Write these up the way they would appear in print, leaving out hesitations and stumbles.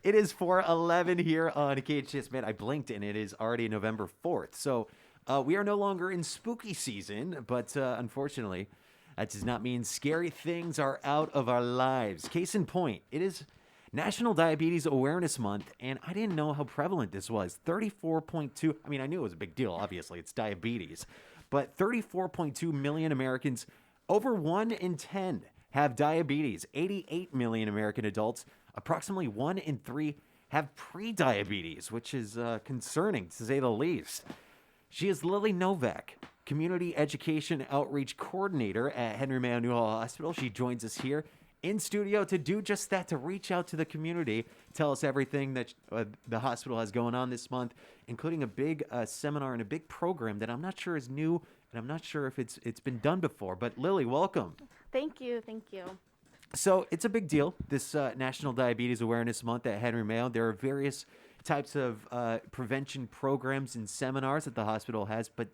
It is 4:11 here on KHTS. Man, I blinked and it is already November 4th. So we are no longer in spooky season, but unfortunately, that does not mean scary things are out of our lives. Case in point, it is National Diabetes Awareness Month, and I didn't know how prevalent this was. 34.2, I mean, I knew it was a big deal, obviously, it's diabetes, but 34.2 million Americans, over 1 in 10, have diabetes. 88 million American adults, approximately 1 in 3, have prediabetes, which is concerning to say the least. She is Lilly Novak, Community Education Outreach Coordinator at Henry Mayo Hospital. She joins us here in studio to do just that, to reach out to the community, tell us everything that the hospital has going on this month, including a big seminar and a big program that I'm not sure is new, and I'm not sure if it's been done before. But Lilly, welcome. Thank you. So it's a big deal, this National Diabetes Awareness Month at Henry Mayo. There are various types of prevention programs and seminars that the hospital has, but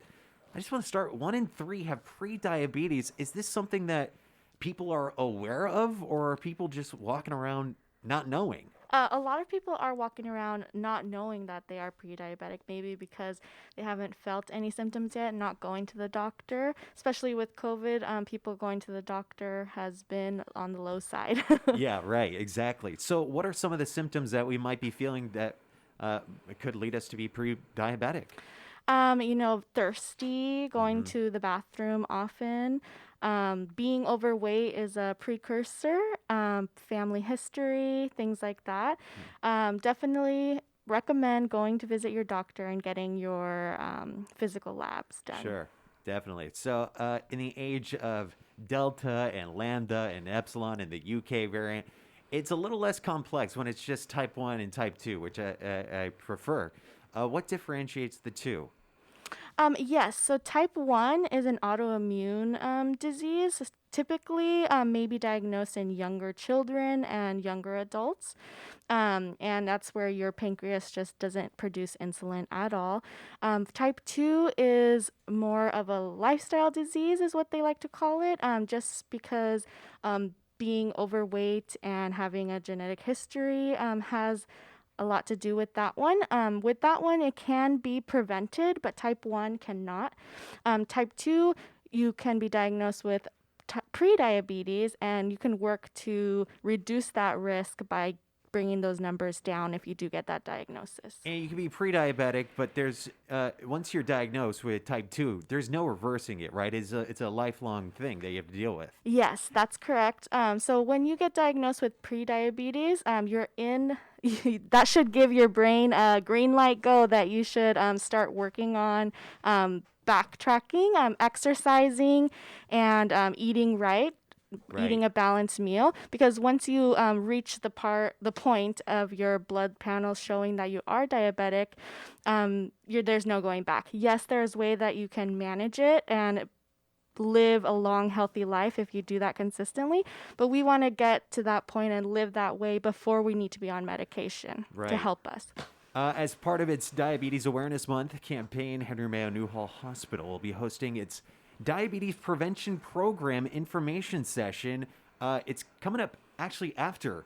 I just want to start. 1 in 3 have pre-diabetes. Is this something that people are aware of, or are people just walking around not knowing? A lot of people are walking around not knowing that they are pre-diabetic, maybe because they haven't felt any symptoms yet, not going to the doctor. Especially with COVID, people going to the doctor has been on the low side. Yeah, right, exactly. So what are some of the symptoms that we might be feeling that could lead us to be pre-diabetic? Thirsty, going to the bathroom often. Being overweight is a precursor. Family history, things like that. Definitely recommend going to visit your doctor and getting your physical labs done. Sure, definitely. So, in the age of Delta and Lambda and Epsilon and the UK variant, it's a little less complex when it's just type 1 and type 2, which I prefer. What differentiates the two? Yes, so type 1 is an autoimmune disease, typically maybe diagnosed in younger children and younger adults. And that's where your pancreas just doesn't produce insulin at all. Type 2 is more of a lifestyle disease, is what they like to call it, just because being overweight and having a genetic history has a lot to do with that one. With that one, it can be prevented, but type 1 cannot. Type 2, you can be diagnosed with prediabetes, and you can work to reduce that risk by bringing those numbers down if you do get that diagnosis. And you can be pre-diabetic, but there's once you're diagnosed with type 2, there's no reversing it, right? It's a lifelong thing that you have to deal with. Yes, that's correct. So when you get diagnosed with prediabetes, you're in. That should give your brain a green light go that you should start working on backtracking, exercising, and eating right. Right. Eating a balanced meal, because once you reach the point of your blood panels showing that you are diabetic, there's no going back. Yes, there's way that you can manage it and live a long, healthy life if you do that consistently. But we want to get to that point and live that way before we need to be on medication Right. to help us. As part of its Diabetes Awareness Month campaign, Henry Mayo Newhall Hospital will be hosting its Diabetes Prevention Program information session. It's coming up actually after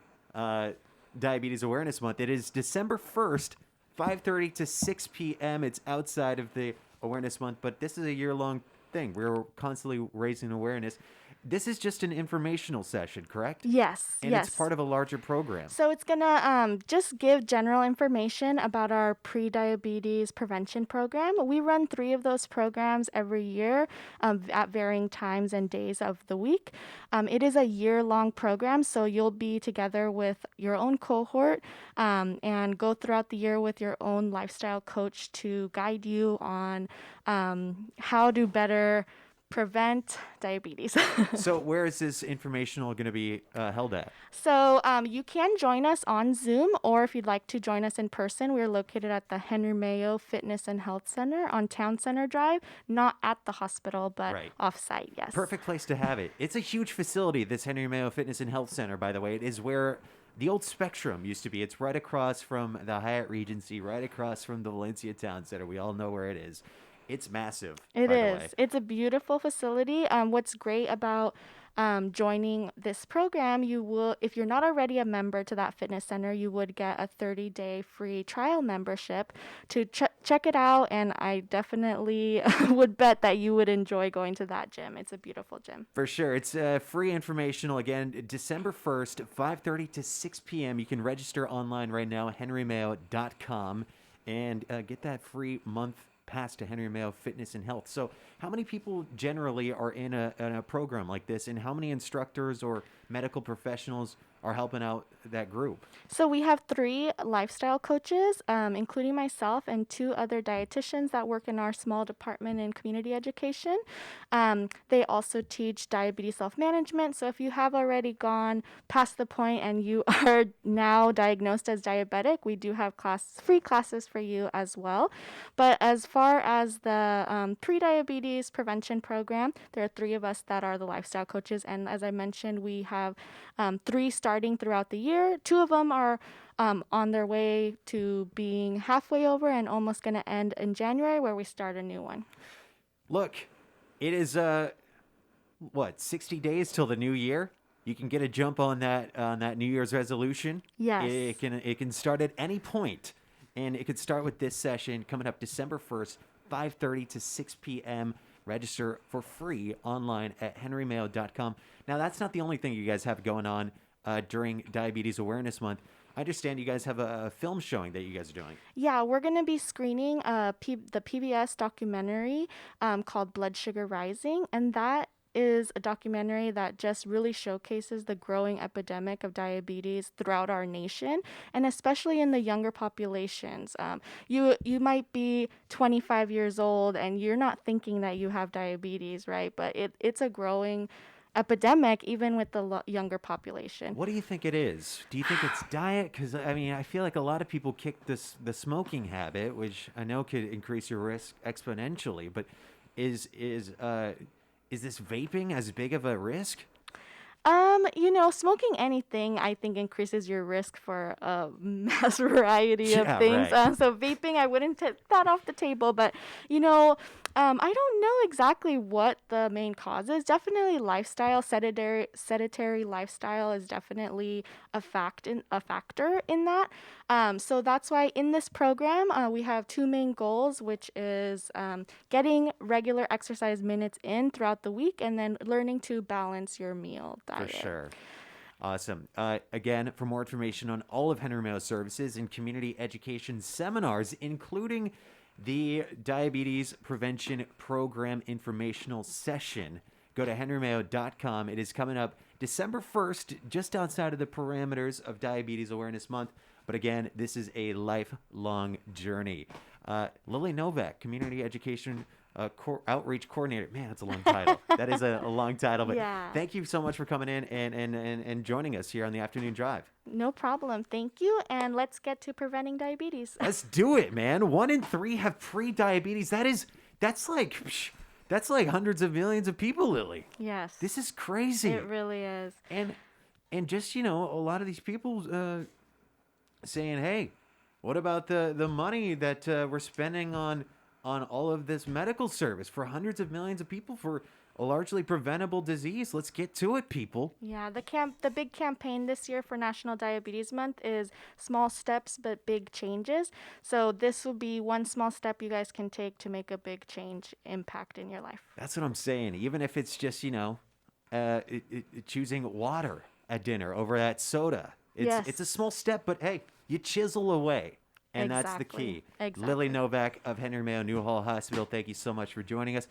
Diabetes Awareness Month. It is December 1st, 5:30 to 6 p.m. It's outside of the Awareness Month, but this is a year-long thing. We're constantly raising awareness. This is just an informational session, correct? Yes, And yes. it's part of a larger program. So it's gonna just give general information about our pre-diabetes prevention program. We run 3 of those programs every year at varying times and days of the week. It is a year-long program, so you'll be together with your own cohort and go throughout the year with your own lifestyle coach to guide you on how to better prevent diabetes. So where is this informational going to be held at? So you can join us on Zoom, or if you'd like to join us in person, we're located at the Henry Mayo Fitness and Health Center on Town Center Drive, not at the hospital, but Right. off-site, yes. Perfect place to have it. It's a huge facility, this Henry Mayo Fitness and Health Center, by the way. It is where the old Spectrum used to be. It's right across from the Hyatt Regency, right across from the Valencia Town Center. We all know where it is. It's massive, It by the is. way. It's a beautiful facility. What's great about joining this program, you will, if you're not already a member to that fitness center, you would get a 30-day free trial membership to check it out. And I definitely would bet that you would enjoy going to that gym. It's a beautiful gym. For sure. It's free informational. Again, December 1st, 5:30 to 6 p.m. You can register online right now, henrymayo.com, and get that free month pass to Henry Mayo Fitness and Health. So how many people generally are in a program like this, and how many instructors or medical professionals are helping out that group? So we have 3 lifestyle coaches, including myself and 2 other dietitians that work in our small department in community education. They also teach diabetes self-management. So if you have already gone past the point and you are now diagnosed as diabetic, we do have free classes for you as well. But as far as the pre-diabetes prevention program, there are 3 of us that are the lifestyle coaches. And as I mentioned, we have 3 starting throughout the year. 2 of them are on their way to being halfway over and almost going to end in January, where we start a new one. Look, it is 60 days till the new year. You can get a jump on that New Year's resolution. Yes. It can start at any point, and it could start with this session coming up December 1st, 5:30 to 6 p.m. Register for free online at henrymayo.com. Now, that's not the only thing you guys have going on during Diabetes Awareness Month. I understand you guys have a film showing that you guys are doing. Yeah, we're going to be screening the PBS documentary called Blood Sugar Rising, and that is a documentary that just really showcases the growing epidemic of diabetes throughout our nation, and especially in the younger populations. You might be 25 years old and you're not thinking that you have diabetes, right? But it's a growing epidemic even with the younger population. What do you think it is? Do you think it's diet? Because I mean, I feel like a lot of people kick the smoking habit, which I know could increase your risk exponentially. But is this vaping as big of a risk? Smoking anything, I think, increases your risk for a mass variety of Yeah, things. right. So vaping, I wouldn't take that off the table. But, I don't know exactly what the main cause is. Definitely lifestyle, sedentary lifestyle is definitely a factor in that. So that's why in this program, we have 2 main goals, which is getting regular exercise minutes in throughout the week, and then learning to balance your meal For diet. sure. Awesome. Again, for more information on all of Henry Mayo's services and community education seminars, including the Diabetes Prevention Program informational session, go to henrymayo.com. It is coming up December 1st, just outside of the parameters of Diabetes Awareness Month. But again, this is a lifelong journey. Lilly Novak, Community Education Outreach Coordinator. Man, that's a long title. That is a long title. But Yeah. thank you so much for coming in and joining us here on the Afternoon Drive. No problem. Thank you. And let's get to preventing diabetes. Let's do it, man. 1 in 3 have pre-diabetes. That's like hundreds of millions of people, Lily. Yes. This is crazy. It really is. And just, a lot of these people saying, hey, what about the money that we're spending on all of this medical service for hundreds of millions of people for a largely preventable disease? Let's get to it, people. Yeah, the big campaign this year for National Diabetes Month is small steps but big changes. So this will be one small step you guys can take to make a big change impact in your life. That's what I'm saying. Even if it's just, choosing water at dinner over that soda. Yes. It's a small step, but hey, you chisel away. And that's the Exactly. key. Exactly. Lilly Novak of Henry Mayo Newhall Hospital, thank you so much for joining us.